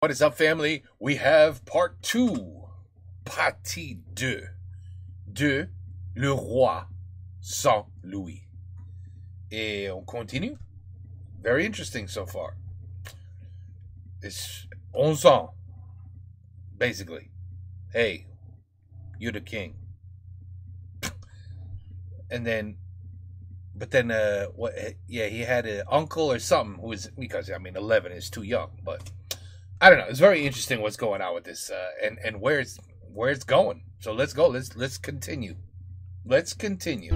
What is up, family? We have part 2, partie 2 de Le Roi sans Louis. Et on continue. Very interesting so far. It's 11 ans, basically. Hey, you're the king. And then, he had an uncle or something who was, because, 11 is too young, but I don't know. It's very interesting what's going on with this, and where it's going. So let's go. Let's continue. Let's continue.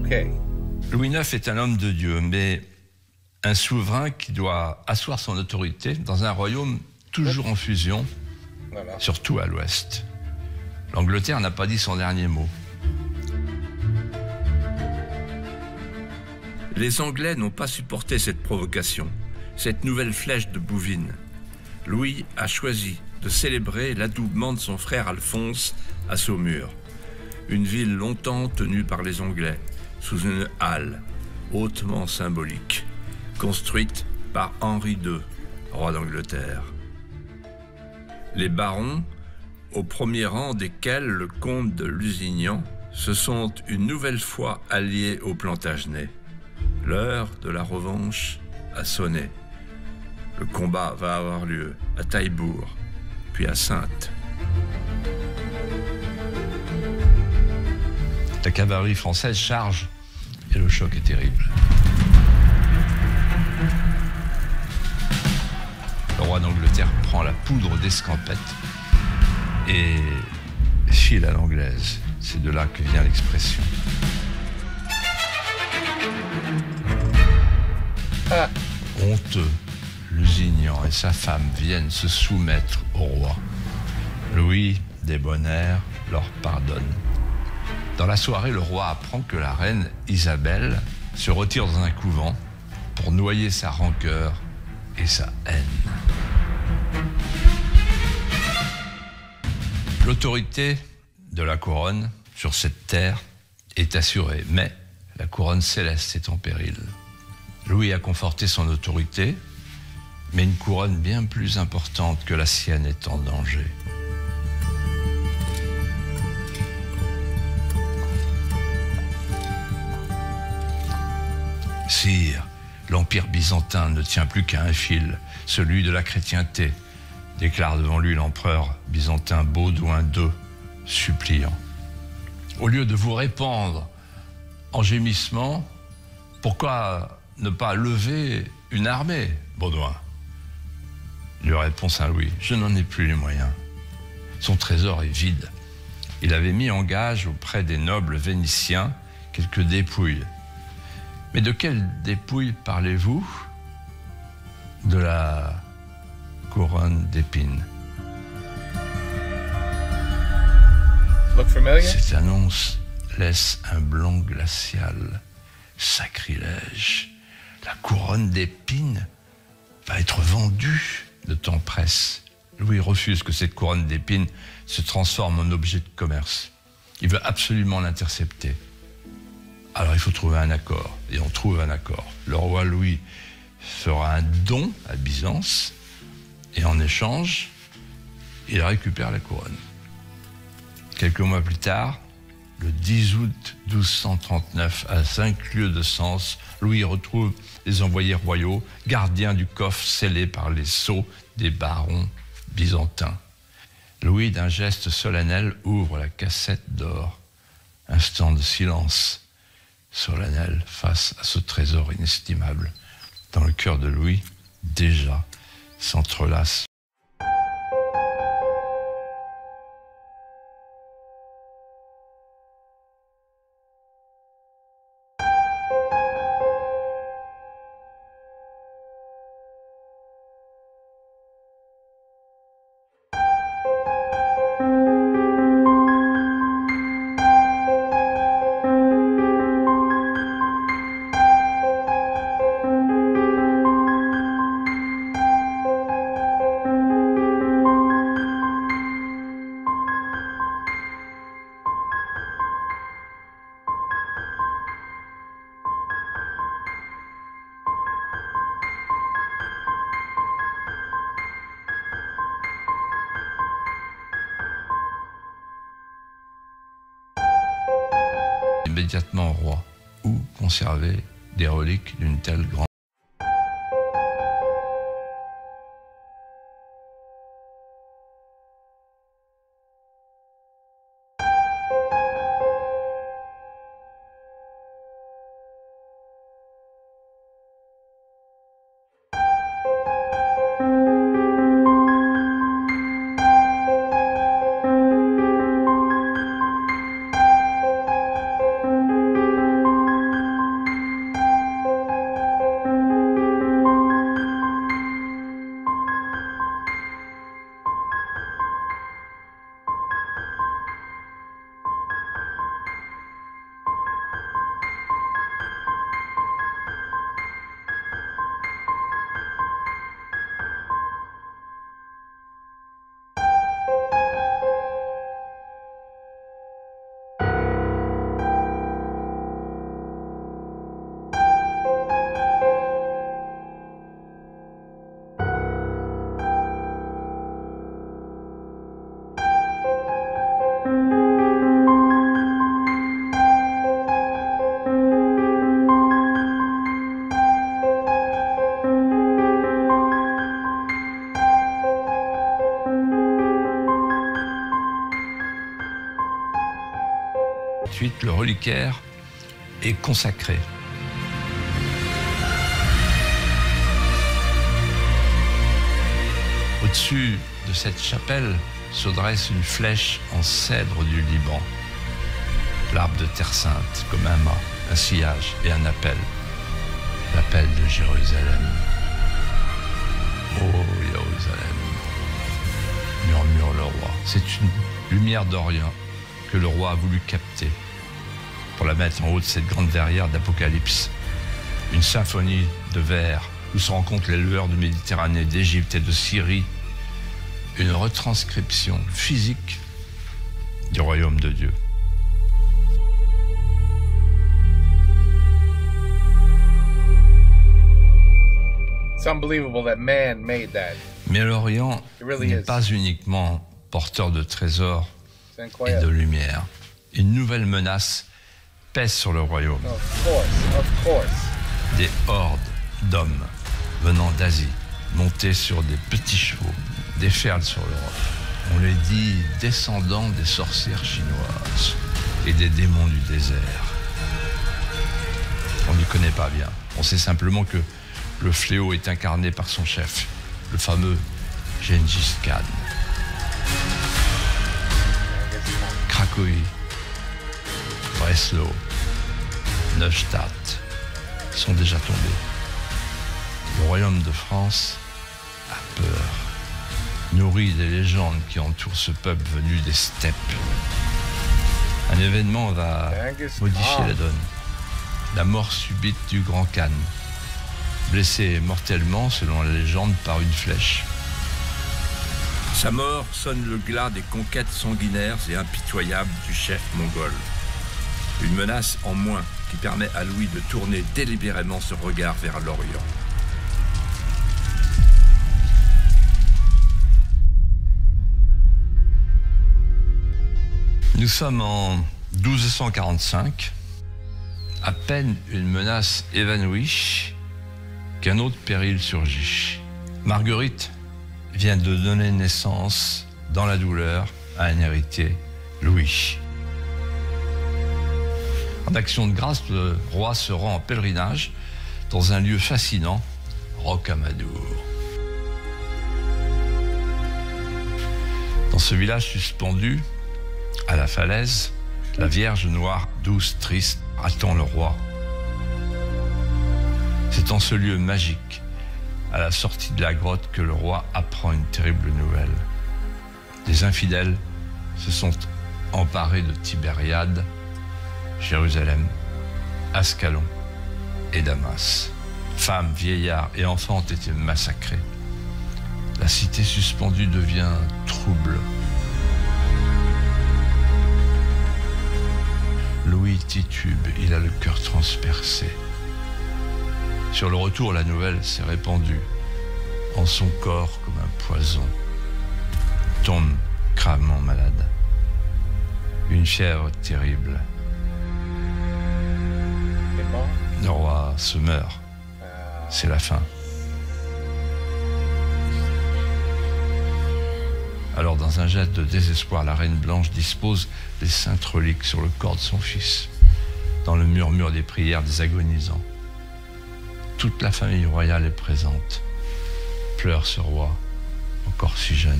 Okay. Louis IX est un homme de Dieu, mais un souverain qui doit asseoir son autorité dans un royaume toujours en fusion, voilà. Surtout à l'ouest. L'Angleterre n'a pas dit son dernier mot. Les Anglais n'ont pas supporté cette provocation, cette nouvelle flèche de Bouvines. Louis a choisi de célébrer l'adoubement de son frère Alphonse à Saumur, une ville longtemps tenue par les Anglais, sous une halle hautement symbolique, construite par Henri II, roi d'Angleterre. Les barons, au premier rang desquels le comte de Lusignan, se sont une nouvelle fois alliés aux Plantagenets. L'heure de la revanche a sonné. Le combat va avoir lieu à Taillebourg, puis à Saintes. La cavalerie française charge et le choc est terrible. Le roi d'Angleterre prend la poudre d'escampette et file à l'anglaise. C'est de là que vient l'expression. Honteux, Lusignan et sa femme viennent se soumettre au roi. Louis, débonnaire, leur pardonne. Dans la soirée, le roi apprend que la reine Isabelle se retire dans un couvent pour noyer sa rancœur et sa haine. L'autorité de la couronne sur cette terre est assurée, mais la couronne céleste est en péril. Louis a conforté son autorité, mais une couronne bien plus importante que la sienne est en danger. Sire, l'Empire byzantin ne tient plus qu'à un fil, celui de la chrétienté, déclare devant lui l'empereur byzantin Baudouin II, suppliant. Au lieu de vous répandre en gémissements, pourquoi ne pas lever une armée, Baudouin? Lui répond Saint-Louis, je n'en ai plus les moyens. Son trésor est vide. Il avait mis en gage auprès des nobles vénitiens quelques dépouilles. Mais de quelles dépouilles parlez-vous? De la couronne d'épines. Cette annonce laisse un blanc glacial. Sacrilège. La couronne d'épines va être vendue, le temps presse. Louis refuse que cette couronne d'épines se transforme en objet de commerce. Il veut absolument l'intercepter. Alors il faut trouver un accord, et on trouve un accord. Le roi Louis fera un don à Byzance, et en échange, il récupère la couronne. Quelques mois plus tard, le 10 août 1239, à 5 lieues de Sens, Louis retrouve les envoyés royaux, gardiens du coffre scellé par les sceaux des barons byzantins. Louis, d'un geste solennel, ouvre la cassette d'or. Instant de silence solennel face à ce trésor inestimable. Dans le cœur de Louis, déjà, s'entrelacent immédiatement au roi, où conserver des reliques d'une telle grande. Ensuite, le reliquaire est consacré. Au-dessus de cette chapelle se dresse une flèche en cèdre du Liban. L'arbre de terre sainte, comme un mât, un sillage et un appel. L'appel de Jérusalem. Oh, Jérusalem, murmure le roi. C'est une lumière d'Orient que le roi a voulu capter pour la mettre en haut de cette grande verrière d'Apocalypse. Une symphonie de vers où se rencontrent les lueurs de Méditerranée, d'Égypte et de Syrie. Une retranscription physique du royaume de Dieu. It's unbelievable that man made that. Mais l'Orient really n'est is. pas uniquement porteur de trésors C'est et incroyable. de lumière. Une nouvelle menace pèse sur le royaume. Of course. Des hordes d'hommes venant d'Asie, montés sur des petits chevaux, déferlent sur l'Europe. On les dit descendants des sorcières chinoises et des démons du désert. On n'y connaît pas bien. On sait simplement que le fléau est incarné par son chef, le fameux Gengis Khan. Cracovie, Breslau, Neustadt sont déjà tombés. Le royaume de France a peur, nourri des légendes qui entourent ce peuple venu des steppes. Un événement va modifier la donne. La mort subite du grand Khan, blessé mortellement, selon la légende, par une flèche. Sa mort sonne le glas des conquêtes sanguinaires et impitoyables du chef mongol. Une menace en moins qui permet à Louis de tourner délibérément son regard vers l'Orient. Nous sommes en 1245. À peine une menace évanouie qu'un autre péril surgit. Marguerite vient de donner naissance, dans la douleur, à un héritier, Louis. En action de grâce, le roi se rend en pèlerinage dans un lieu fascinant, Rocamadour. Dans ce village suspendu, à la falaise, la Vierge Noire, douce, triste, attend le roi. C'est en ce lieu magique, à la sortie de la grotte, que le roi apprend une terrible nouvelle. Des infidèles se sont emparés de Tibériade, Jérusalem, Ascalon et Damas. Femmes, vieillards et enfants ont été massacrés. La cité suspendue devient trouble. Louis titube, il a le cœur transpercé. Sur le retour, la nouvelle s'est répandue en son corps comme un poison. Tombe gravement malade. Une fièvre terrible. roi se meurt. C'est la fin. Alors, dans un geste de désespoir, la Reine Blanche dispose des saintes reliques sur le corps de son fils, dans le murmure des prières des agonisants. Toute la famille royale est présente. Pleure ce roi, encore si jeune.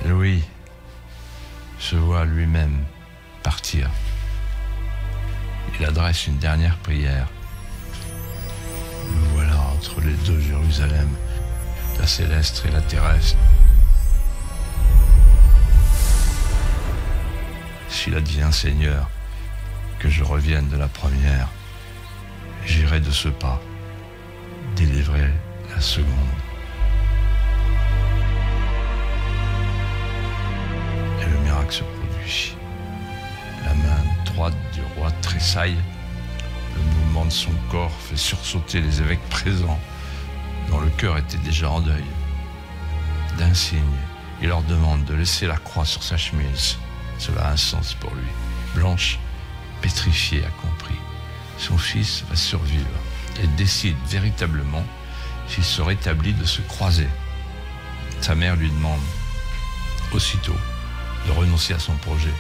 Louis se voit lui-même partir. Il adresse une dernière prière. Nous voilà entre les deux Jérusalem, la céleste et la terrestre. S'il advient, Seigneur, que je revienne de la première, j'irai de ce pas délivrer la seconde. Et le miracle se produit. La main droite du roi tressaille. Le mouvement de son corps fait sursauter les évêques présents, dont le cœur était déjà en deuil. D'un signe, il leur demande de laisser la croix sur sa chemise. Cela a un sens pour lui. Blanche, pétrifiée, a compris. Son fils va survivre et décide véritablement, s'il se rétablit, de se croiser. Sa mère lui demande aussitôt de renoncer à son projet.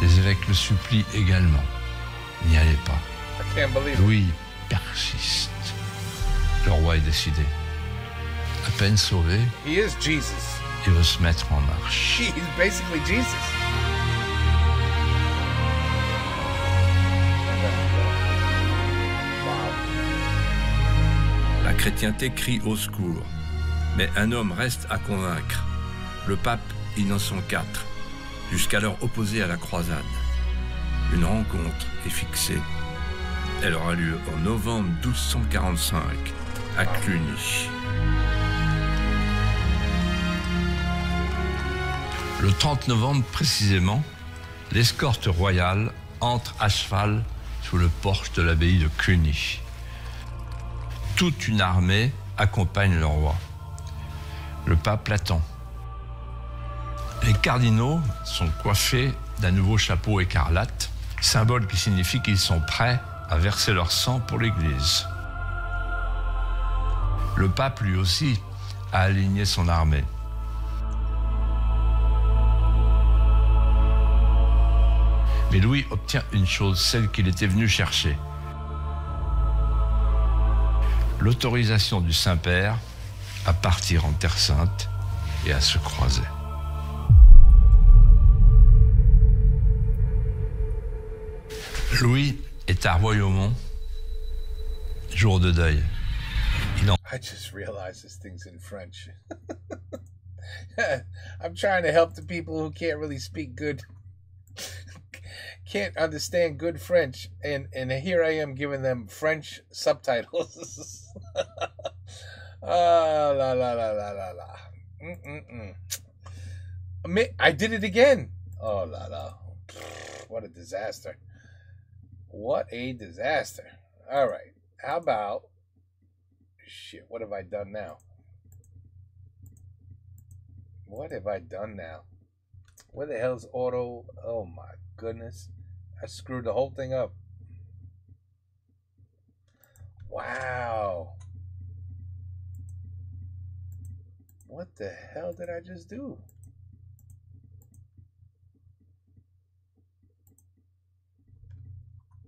Les évêques le supplient également. N'y allez pas. Louis persiste. Le roi est décidé. À peine sauvé, He is Jesus. il veut se mettre en marche. He's basically Jesus. La chrétienté crie au secours, mais un homme reste à convaincre. Le pape Innocent IV, jusqu'alors opposé à la croisade. Une rencontre est fixée. Elle aura lieu en novembre 1245 à Cluny. Le 30 novembre précisément, l'escorte royale entre à cheval sous le porche de l'abbaye de Cluny. Toute une armée accompagne le roi. Le pape l'attend. Les cardinaux sont coiffés d'un nouveau chapeau écarlate, symbole qui signifie qu'ils sont prêts à verser leur sang pour l'Église. Le pape, lui aussi, a aligné son armée. Mais Louis obtient une chose, celle qu'il était venu chercher. L'autorisation du Saint-Père à partir en Terre Sainte et à se croiser. Louis est à Royaumont, jour de deuil. I just realized this thing's in French. I'm trying to help the people who can't really speak good, can't understand good French, and here I am giving them French subtitles. La la la la la la. I did it again. Oh la la. What a disaster. What a disaster. All right. How about... Shit, what have I done now? What have I done now? Where the hell's auto? Oh my goodness. I screwed the whole thing up. Wow. What the hell did I just do?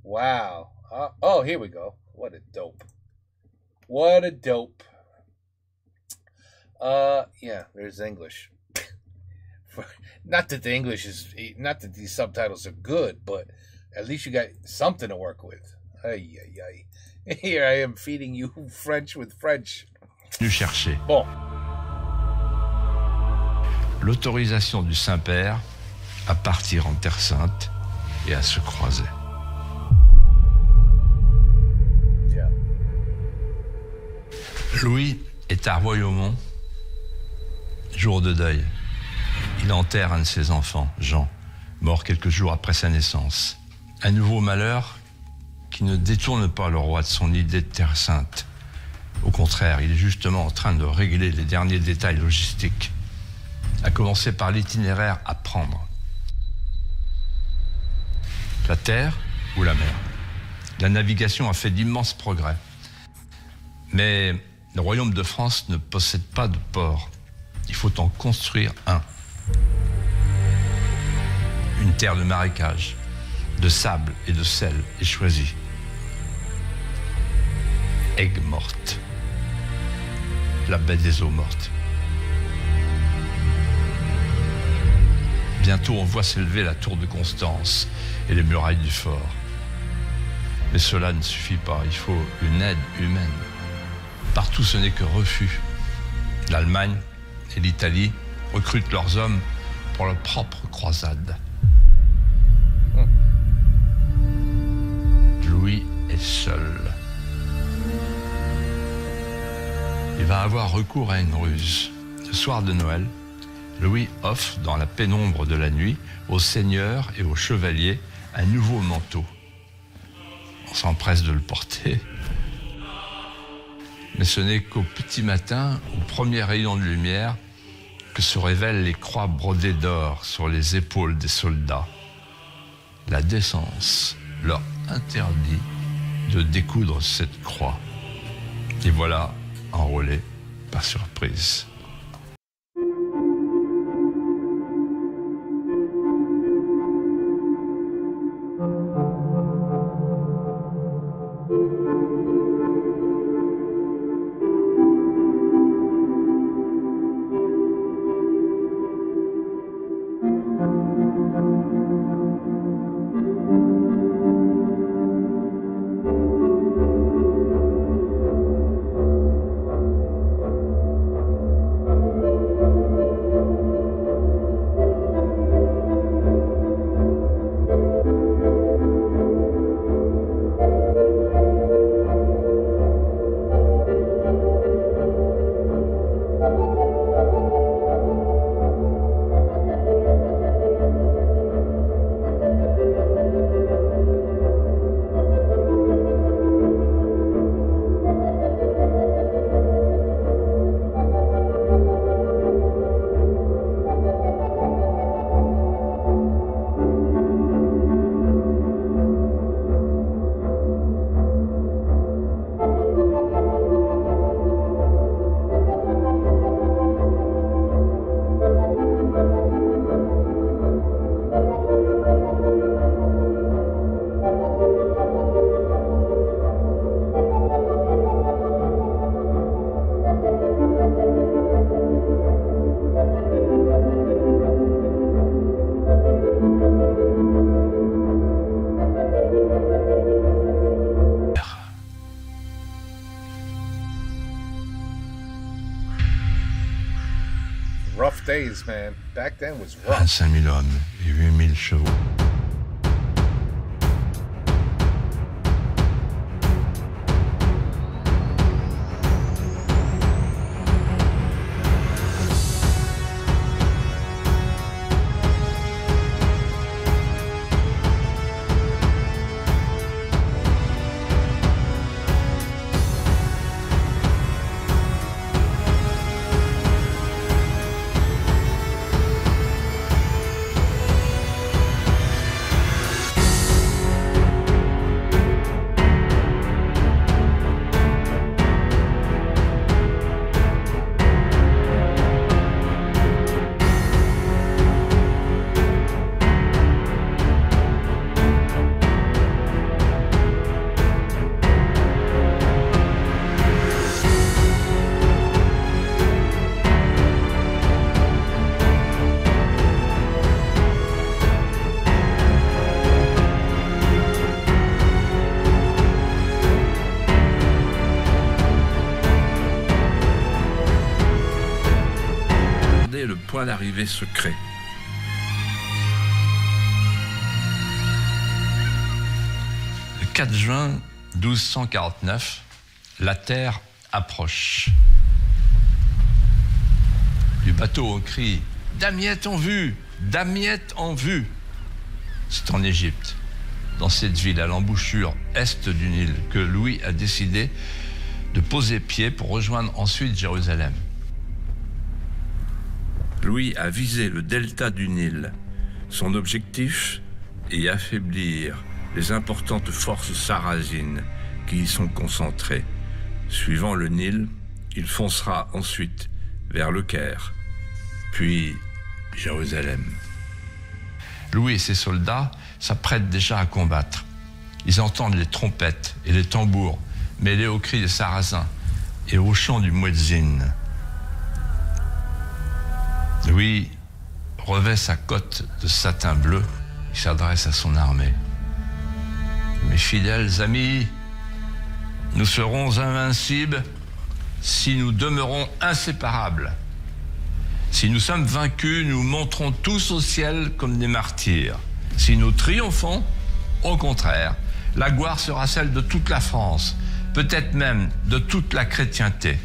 Wow. Oh, here we go. What a dope. What a dope. Yeah, there's English. Not that the English is, not that these subtitles are good, but at least you got something to work with. Aïe, aïe, aïe. Here I am feeding you French with French. Venu chercher. Bon. L'autorisation du Saint-Père à partir en Terre Sainte et à se croiser. Yeah. Louis est à Royaumont, jour de deuil. Il enterre un de ses enfants, Jean, mort quelques jours après sa naissance. Un nouveau malheur qui ne détourne pas le roi de son idée de Terre Sainte. Au contraire, il est justement en train de régler les derniers détails logistiques, à commencer par l'itinéraire à prendre. La terre ou la mer. La navigation a fait d'immenses progrès. Mais le royaume de France ne possède pas de port. Il faut en construire un. Une terre de marécage, de sable et de sel est choisie. Aigues-Mortes, la baie des eaux mortes. Bientôt, on voit s'élever la tour de Constance et les murailles du fort. Mais cela ne suffit pas, il faut une aide humaine. Partout, ce n'est que refus. L'Allemagne et l'Italie recrutent leurs hommes pour leur propre croisade. Louis est seul. Il va avoir recours à une ruse. Le soir de Noël, Louis offre, dans la pénombre de la nuit, aux seigneurs et aux chevaliers un nouveau manteau. On s'empresse de le porter. Mais ce n'est qu'au petit matin, au premier rayon de lumière, que se révèlent les croix brodées d'or sur les épaules des soldats. La décence leur interdit de découdre cette croix. Et voilà, enrôlés par surprise. Rough days, man. Back then was rough. 25 000 hommes et 8 000 chevaux. Le point d'arrivée secret. Le 4 juin 1249, la terre approche. Du bateau on crie « Damiette en vue! Damiette en vue !» C'est en Égypte, dans cette ville à l'embouchure est du Nil, que Louis a décidé de poser pied pour rejoindre ensuite Jérusalem. Louis a visé le delta du Nil. Son objectif, et affaiblir les importantes forces sarrasines qui y sont concentrées. Suivant le Nil, il foncera ensuite vers le Caire, puis Jérusalem. Louis et ses soldats s'apprêtent déjà à combattre. Ils entendent les trompettes et les tambours mêlés aux cris des Sarrasins et au chant du muezzin. Louis revêt sa cotte de satin bleu. Il s'adresse à son armée. Mes fidèles amis, nous serons invincibles si nous demeurons inséparables. Si nous sommes vaincus, nous monterons tous au ciel comme des martyrs. Si nous triomphons, au contraire, la gloire sera celle de toute la France, peut-être même de toute la chrétienté.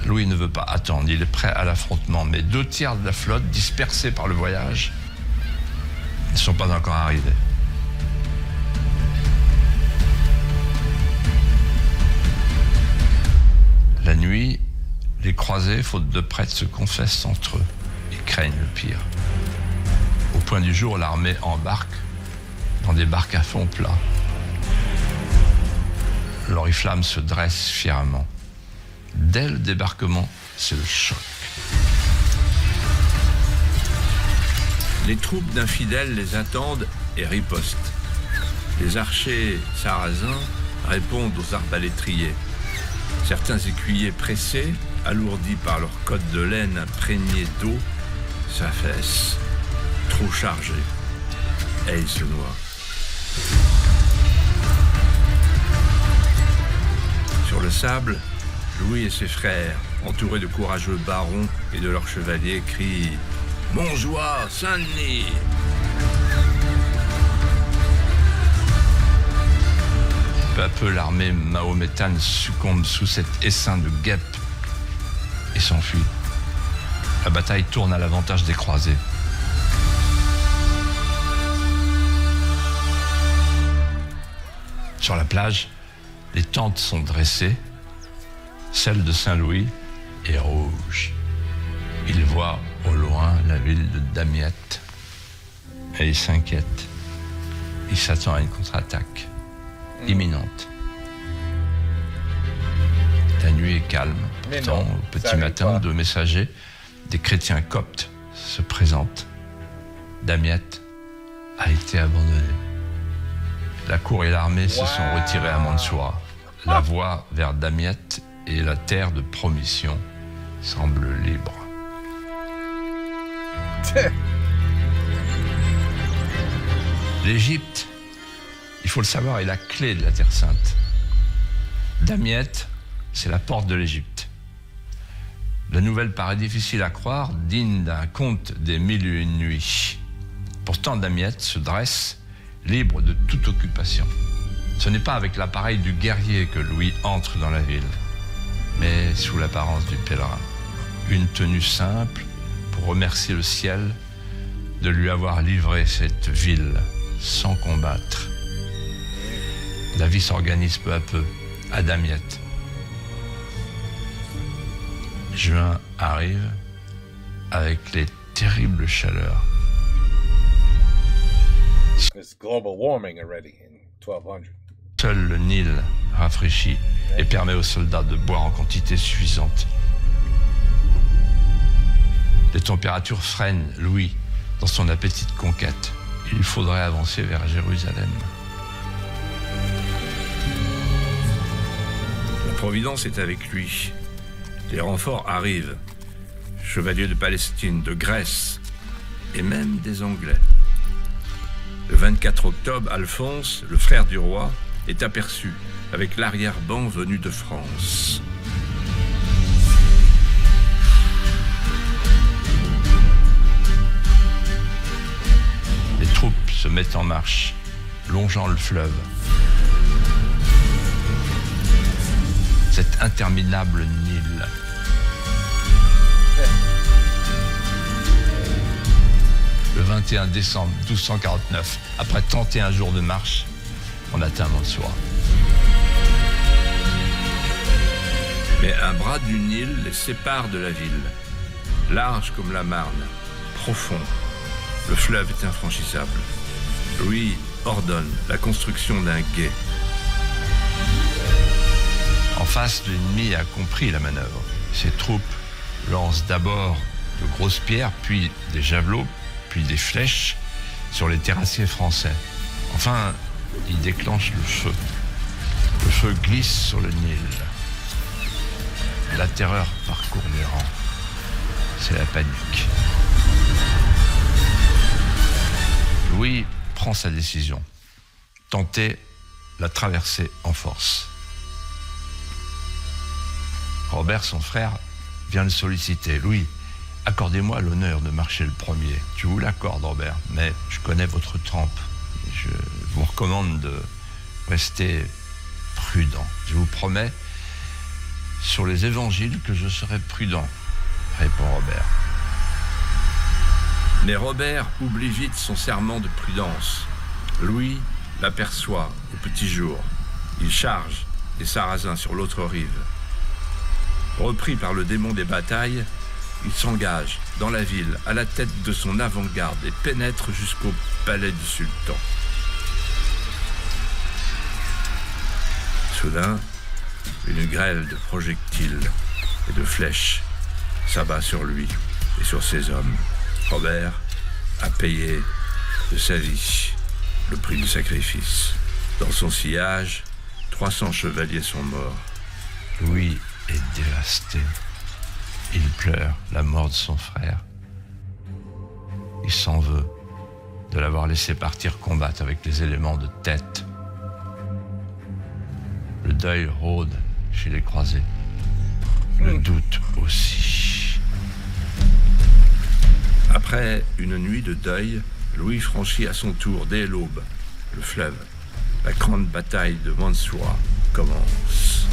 Louis ne veut pas attendre, il est prêt à l'affrontement, mais 2/3 de la flotte, dispersée par le voyage, ne sont pas encore arrivés. La nuit, les croisés, faute de prêtres, se confessent entre eux et craignent le pire. Au point du jour, l'armée embarque dans des barques à fond plat. L'oriflamme se dresse fièrement. Dès le débarquement, c'est le choc. Les troupes d'infidèles les attendent et ripostent. Les archers sarrasins répondent aux arbalétriers. Certains écuyers pressés, alourdis par leur cotte de laine imprégnée d'eau, s'affaissent, trop chargés, et ils se noient. Sur le sable, Louis et ses frères, entourés de courageux barons et de leurs chevaliers, crient « Montjoie, Saint-Denis !» Peu à peu, l'armée mahométane succombe sous cet essaim de guêpes et s'enfuit. La bataille tourne à l'avantage des croisés. Sur la plage, les tentes sont dressées. Celle de Saint-Louis est rouge. Il voit au loin la ville de Damiette et il s'inquiète. Il s'attend à une contre-attaque imminente. La nuit est calme. Pourtant, au petit matin, 2 messagers, des chrétiens coptes, se présentent. Damiette a été abandonnée. La cour et l'armée se sont retirés à Mansoura. La voie vers Damiette et la terre de promission semble libre. L'Égypte, il faut le savoir, est la clé de la Terre Sainte. Damiette, c'est la porte de l'Égypte. La nouvelle paraît difficile à croire, digne d'un conte des 1001 nuits. Pourtant, Damiette se dresse, libre de toute occupation. Ce n'est pas avec l'appareil du guerrier que Louis entre dans la ville, mais sous l'apparence du pèlerin. Une tenue simple pour remercier le ciel de lui avoir livré cette ville sans combattre. La vie s'organise peu à peu à Damiette. Juin arrive avec les terribles chaleurs. It's global warming already in 1200. Seul le Nil rafraîchit et permet aux soldats de boire en quantité suffisante. Les températures freinent Louis dans son appétit de conquête. Il faudrait avancer vers Jérusalem. La Providence est avec lui. Les renforts arrivent. Chevaliers de Palestine, de Grèce et même des Anglais. Le 24 octobre, Alphonse, le frère du roi, est aperçu avec l'arrière-ban venu de France. Les troupes se mettent en marche, longeant le fleuve. Cet interminable Nil. Le 21 décembre 1249, après 31 jours de marche, on atteint Mansoura. Mais un bras du Nil les sépare de la ville. Large comme la Marne, profond, le fleuve est infranchissable. Louis ordonne la construction d'un gué. En face, l'ennemi a compris la manœuvre. Ses troupes lancent d'abord de grosses pierres, puis des javelots, puis des flèches sur les terrassiers français. Enfin, il déclenche le feu. Le feu glisse sur le Nil. La terreur parcourt les rangs. C'est la panique. Louis prend sa décision. Tenter la traversée en force. Robert, son frère, vient le solliciter. Louis, accordez-moi l'honneur de marcher le premier. Je vous l'accorde, Robert, mais je connais votre trempe. Je vous recommande de rester prudent. Je vous promets, sur les évangiles, que je serai prudent, répond Robert. Mais Robert oublie vite son serment de prudence. Louis l'aperçoit au petit jour. Il charge les Sarrasins sur l'autre rive. Repris par le démon des batailles, il s'engage dans la ville à la tête de son avant-garde et pénètre jusqu'au palais du sultan. Soudain, une grêle de projectiles et de flèches s'abat sur lui et sur ses hommes. Robert a payé de sa vie le prix du sacrifice. Dans son sillage, 300 chevaliers sont morts. Louis est dévasté. Il pleure la mort de son frère. Il s'en veut de l'avoir laissé partir combattre avec les éléments de tête. Le deuil rôde chez les croisés. Le doute aussi. Après une nuit de deuil, Louis franchit à son tour dès l'aube le fleuve. La grande bataille de Mansoura commence.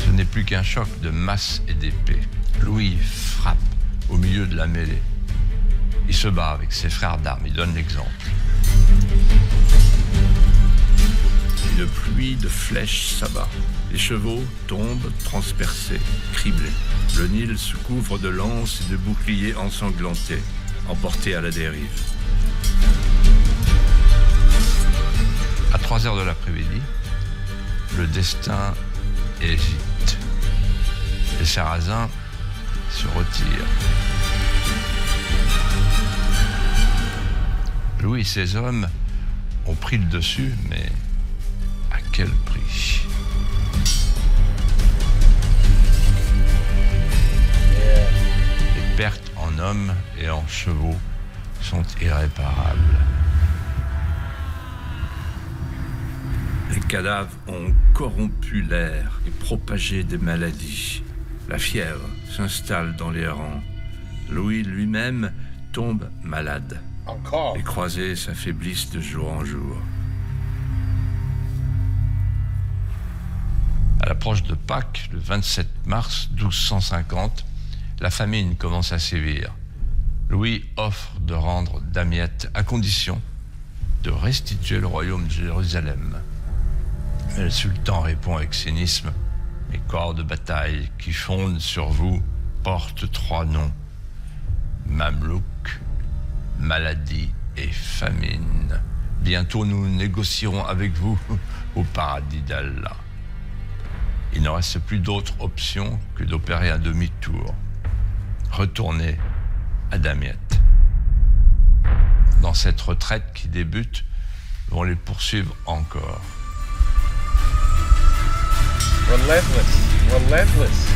Ce n'est plus qu'un choc de masse et d'épée. Louis frappe au milieu de la mêlée. Il se bat avec ses frères d'armes, il donne l'exemple. Une pluie de flèches s'abat. Les chevaux tombent transpercés, criblés. Le Nil se couvre de lances et de boucliers ensanglantés, emportés à la dérive. À 3 heures de l'après-midi, le destin hésite. Les Sarrasins se retirent. Louis et ses hommes ont pris le dessus, mais à quel prix? Les pertes en hommes et en chevaux sont irréparables. Les cadavres ont corrompu l'air et propagé des maladies. La fièvre s'installe dans les rangs. Louis lui-même tombe malade. Encore. Les croisés s'affaiblissent de jour en jour. À l'approche de Pâques, le 27 mars 1250, la famine commence à sévir. Louis offre de rendre Damiette à condition de restituer le royaume de Jérusalem. Mais le sultan répond avec cynisme: « Mes corps de bataille qui fondent sur vous portent 3 noms: Mamelouk, maladie et famine. Bientôt nous négocierons avec vous au paradis d'Allah. » Il ne reste plus d'autre option que d'opérer un demi-tour. Retourner à Damiette. Dans cette retraite qui débute, vont les poursuivre encore. Relentless. Relentless.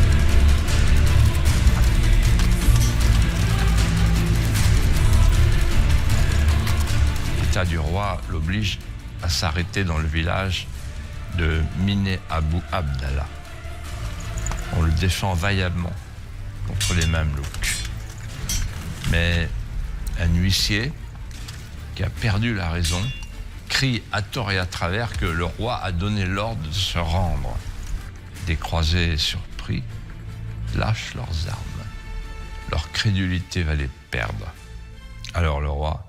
L'état du roi l'oblige à s'arrêter dans le village de Miné Abou Abdallah. On le défend vaillamment contre les Mamelouks. Mais un huissier qui a perdu la raison crie à tort et à travers que le roi a donné l'ordre de se rendre. Des croisés surpris lâchent leurs armes. Leur crédulité va les perdre. Alors le roi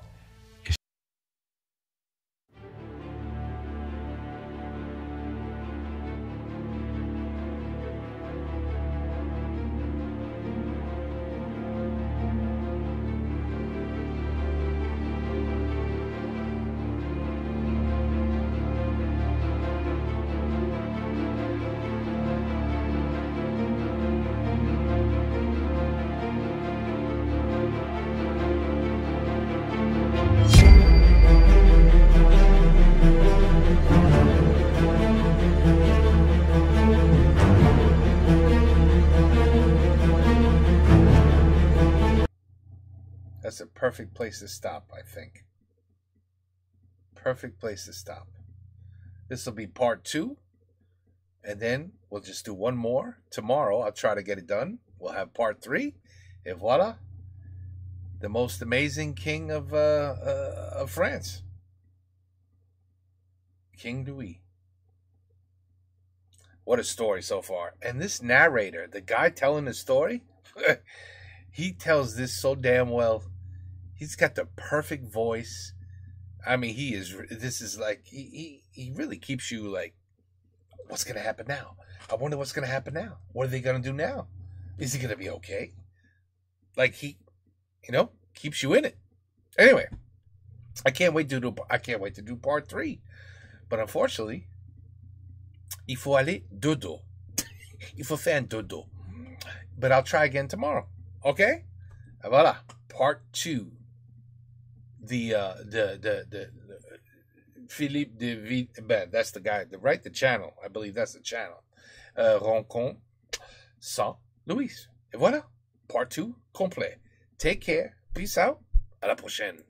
perfect place to stop, I think. Perfect place to stop. This will be part 2. And then we'll just do one more. Tomorrow, I'll try to get it done. We'll have part 3. Et voila. The most amazing king of France. King Louis. What a story so far. And this narrator, the guy telling the story, he tells this so damn well. He's got the perfect voice. I mean, this is like, he really keeps you like, what's going to happen now? I wonder what's going to happen now. What are they going to do now? Is he going to be okay? Like he, keeps you in it. Anyway, I can't wait to do part 3. But unfortunately, il faut aller dodo. Il faut faire un dodo. But I'll try again tomorrow. Okay? Voilà. Part 2. The Philippe de Villepin, that's the guy, the channel. I believe that's the channel. Rencontre sans Louis. Et voilà. Part 2 complet. Take care. Peace out. À la prochaine.